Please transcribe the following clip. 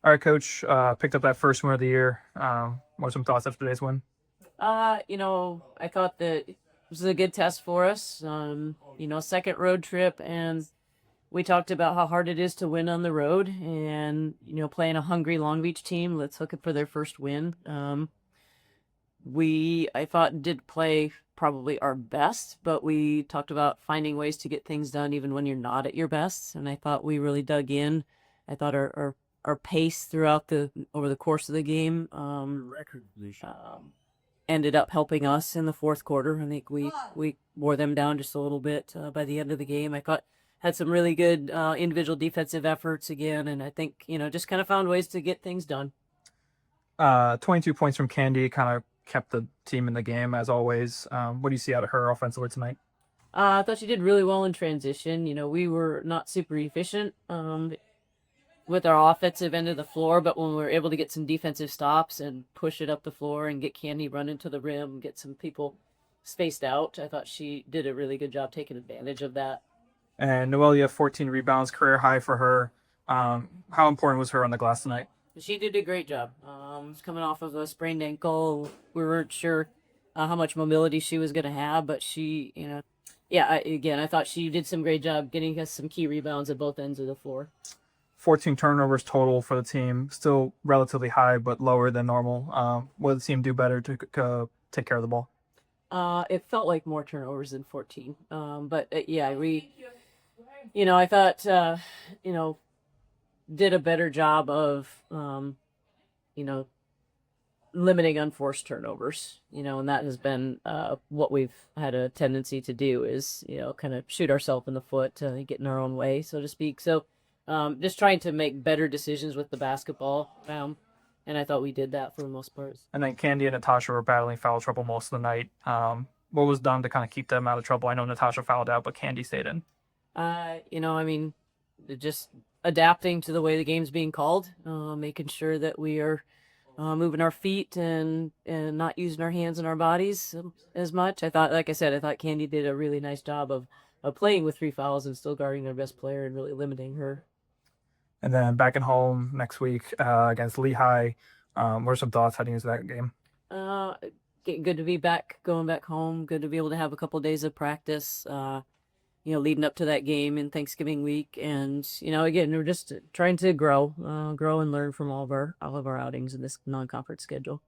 All right, Coach. Picked up that first win of the year. What are some thoughts after today's win? I thought that it was a good test for us. Second road trip, and we talked about how hard it is to win on the road, and playing a hungry Long Beach team. Let's hook it for their first win. I thought did play probably our best, but we talked about finding ways to get things done even when you're not at your best, and I thought we really dug in. I thought our pace throughout the over the course of the game ended up helping us in the fourth quarter. I think we wore them down just a little bit by the end of the game. I thought had some really good individual defensive efforts again, and I think just kind of found ways to get things done. 22 points from Candy kind of kept the team in the game as always. What do you see out of her offensively tonight? I thought she did really well in transition. We were not super efficient with our offensive end of the floor, but when we were able to get some defensive stops and push it up the floor and get Candy running to the rim, get some people spaced out, I thought she did a really good job taking advantage of that. And Noelia, 14 rebounds, career high for her. How important was her on the glass tonight? She did a great job. Coming off of a sprained ankle, we weren't sure how much mobility she was going to have, but I thought she did some great job getting us some key rebounds at both ends of the floor. 14 turnovers total for the team, still relatively high, but lower than normal. What did the team do better to take care of the ball? It felt like more turnovers than 14. I thought, did a better job of, limiting unforced turnovers, and that has been what we've had a tendency to do is, kind of shoot ourselves in the foot, get in our own way, so to speak. So just trying to make better decisions with the basketball. And I thought we did that for the most part. And then Candy and Natasha were battling foul trouble most of the night. What was done to kind of keep them out of trouble? I know Natasha fouled out, but Candy stayed in. Just adapting to the way the game's being called, making sure that we are moving our feet and not using our hands and our bodies as much. I thought, like I said, I thought Candy did a really nice job of playing with three fouls and still guarding their best player and really limiting her. And then back at home next week against Lehigh. What are some thoughts heading into that game? Good to be back, going back home. Good to be able to have a couple of days of practice, leading up to that game in Thanksgiving week. And, again, we're just trying to grow and learn from all of our outings in this non-conference schedule.